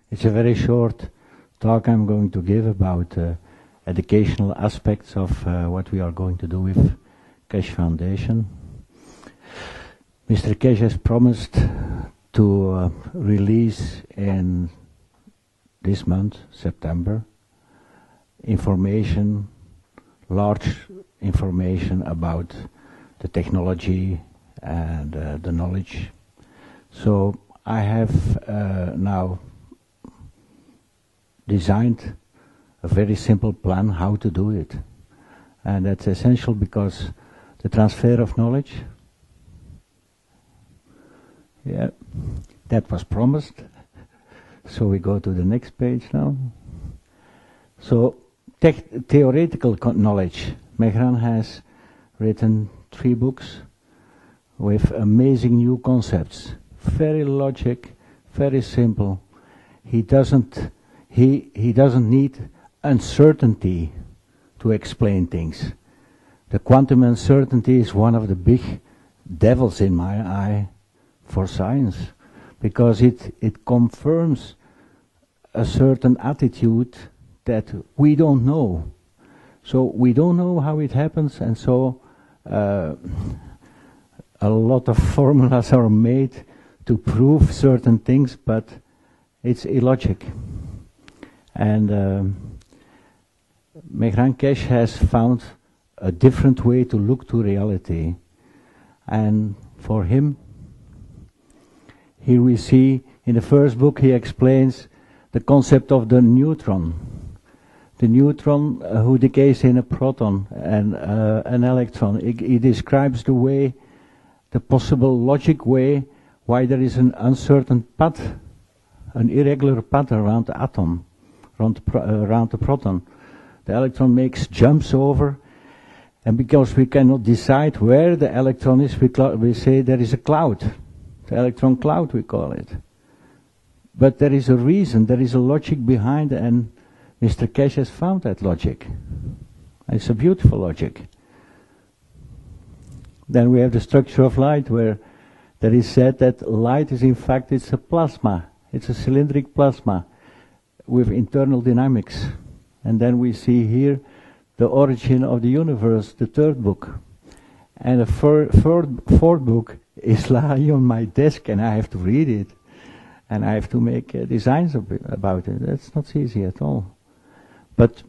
It's a very short talk I'm going to give about educational aspects of what we are going to do with Keshe Foundation. Mr. Keshe has promised to release in this month, September, information, large information about the technology and the knowledge. So I have now designed a very simple plan how to do it. And that's essential because the transfer of knowledge, yeah, that was promised. So we go to the next page now. So theoretical knowledge. Mechran has written 3 books with amazing new concepts. Very logic, very simple. He doesn't need uncertainty to explain things. The quantum uncertainty is one of the big devils in my eye for science, because it confirms a certain attitude that we don't know. So we don't know how it happens, and so a lot of formulas are made to prove certain things, but it's illogic. And Mechran Kеше has found a different way to look to reality. And for him, here we see in the first book he explains the concept of the neutron. The neutron who decays in a proton and an electron. He describes the way, the possible logic way, why there is an uncertain path, an irregular path around the atom, around the proton. The electron makes jumps over, and because we cannot decide where the electron is, we say there is a cloud. The electron cloud, we call it. But there is a reason, there is a logic behind, and Mr. Keshe has found that logic. It's a beautiful logic. Then we have the structure of light, where there is said that light is in fact, it's a plasma. It's a cylindric plasma with internal dynamics. And then we see here the origin of the universe, the 3rd book. And the 4th book is lying on my desk, and I have to read it. And I have to make designs about it. That's not easy at all. But,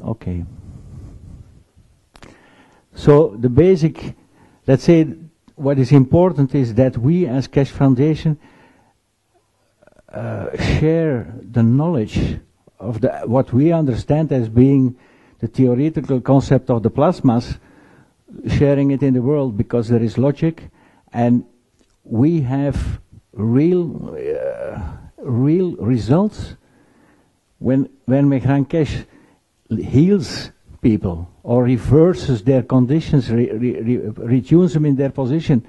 okay. So the basic, let's say, what is important is that we as Keshe Foundation share the knowledge of what we understand as being the theoretical concept of the plasmas, sharing it in the world, because there is logic, and we have real results when Mechran Kеше heals people or reverses their conditions, retunes them in their position,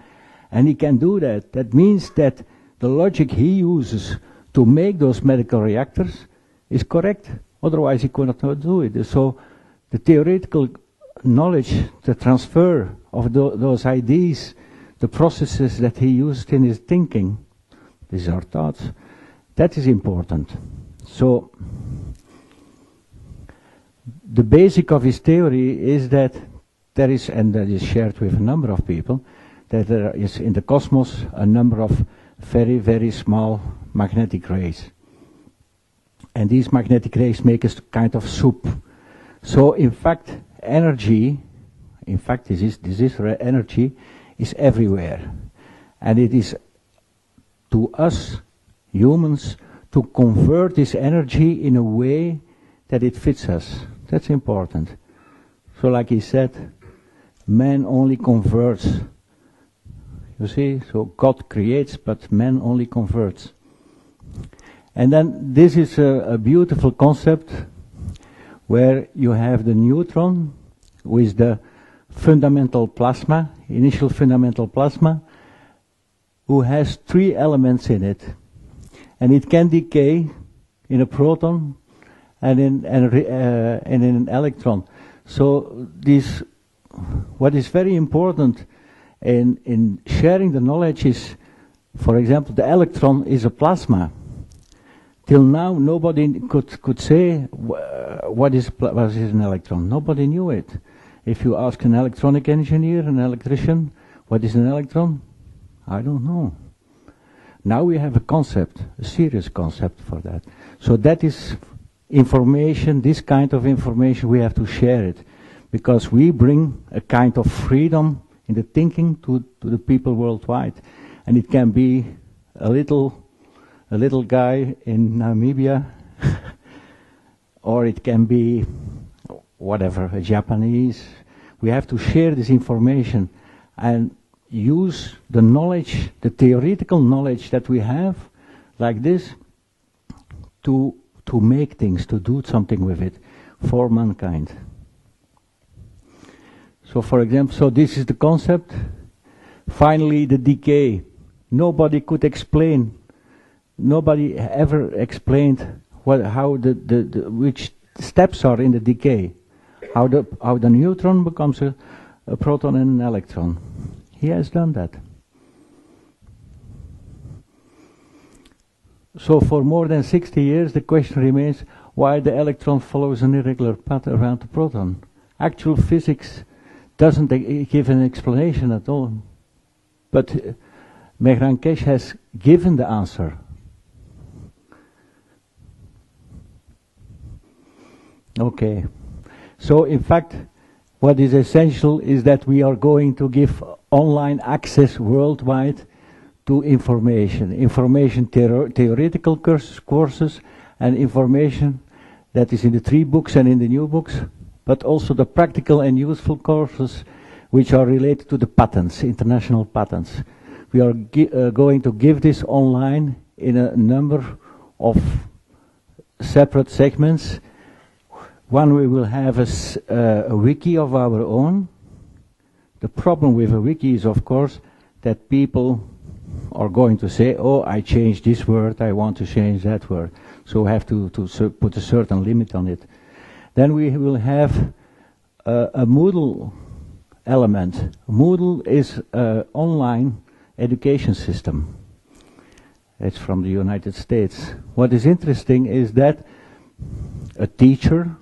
and he can do that. That means that the logic he uses to make those medical reactors is correct. Otherwise he could not do it. So the theoretical knowledge, the transfer of those ideas, the processes that he used in his thinking, these are thoughts, that is important. So the basic of his theory is that there is, and that is shared with a number of people, that there is in the cosmos a number of very, very small magnetic rays. And these magnetic rays make a kind of soup. So in fact, energy, energy is everywhere. And it is to us, humans, to convert this energy in a way that it fits us. That's important. So like he said, man only converts. You see, so God creates, but man only converts. And then this is a beautiful concept where you have the neutron with the fundamental plasma, initial fundamental plasma, who has 3 elements in it. And it can decay in a proton and in an electron. So this, what is very important in sharing the knowledge is, for example, the electron is a plasma. till now, nobody could say what is an electron. Nobody knew it. If you ask an electronic engineer, an electrician, what is an electron? I don't know. Now we have a concept, a serious concept for that. So that is information, this kind of information, we have to share it. Because we bring a kind of freedom in the thinking to the people worldwide. And it can be a little guy in Namibia, or it can be whatever, a Japanese. We have to share this information and use the knowledge, the theoretical knowledge that we have, like this, to make things, to do something with it for mankind. So for example, so this is the concept. Finally, the decay. Nobody could explain, nobody ever explained how which steps are in the decay. How the neutron becomes a proton and an electron. He has done that. So for more than 60 years the question remains why the electron follows an irregular path around the proton. Actual physics doesn't give an explanation at all. But Mechran Kеше has given the answer. Okay. So in fact, what is essential is that we are going to give online access worldwide to information. Information theoretical courses and information that is in the 3 books and in the new books, but also the practical and useful courses which are related to the patents, international patents. We are going to give this online in a number of separate segments. One, we will have a wiki of our own. The problem with a wiki is, of course, that people are going to say, oh, I changed this word, I want to change that word. So we have to put a certain limit on it. Then we will have a Moodle element. Moodle is an online education system. It's from the United States. What is interesting is that a teacher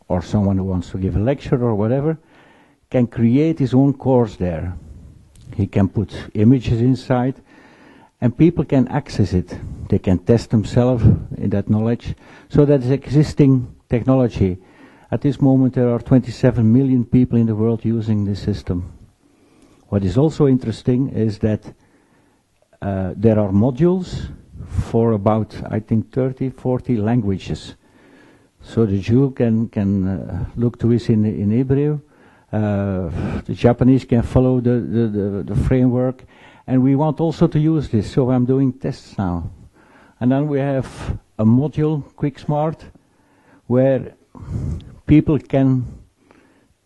or someone who wants to give a lecture or whatever can create his own course there. He can put images inside and people can access it. They can test themselves in that knowledge. So that is existing technology. At this moment there are 27 million people in the world using this system. What is also interesting is that there are modules for about, I think, 30, 40 languages. So the Jew can look to this in Hebrew. The Japanese can follow the framework. And we want also to use this. So I'm doing tests now. And then we have a module, Quick Smart, where people can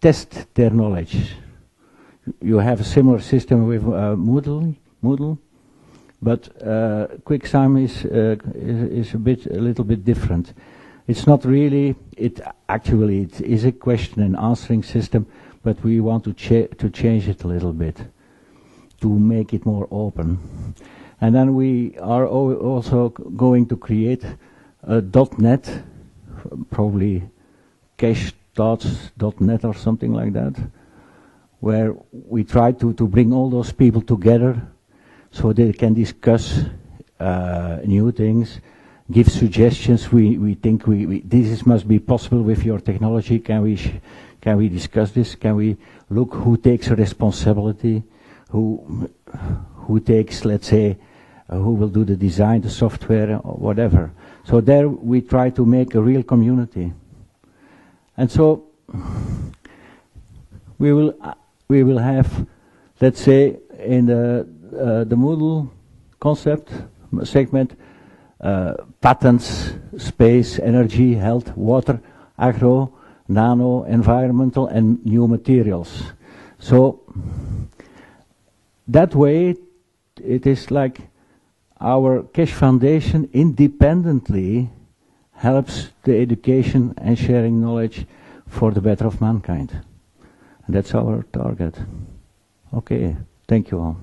test their knowledge. You have a similar system with Moodle, but QuickSime is a little bit different. It's not really, it is a question and answering system, but we want to change it a little bit to make it more open. And then we are also going to create a .NET, probably cache.net or something like that, where we try to bring all those people together so they can discuss new things, give suggestions. We think this must be possible with your technology. Can we discuss this? Can we look who takes responsibility? Who takes, let's say, who will do the design, the software, or whatever. So there we try to make a real community. And so we will have, let's say, in the Moodle concept segment, patents, space, energy, health, water, agro, nano, environmental, and new materials. So that way it is like our Keshe Foundation independently helps the education and sharing knowledge for the better of mankind. And that's our target. Okay, thank you all.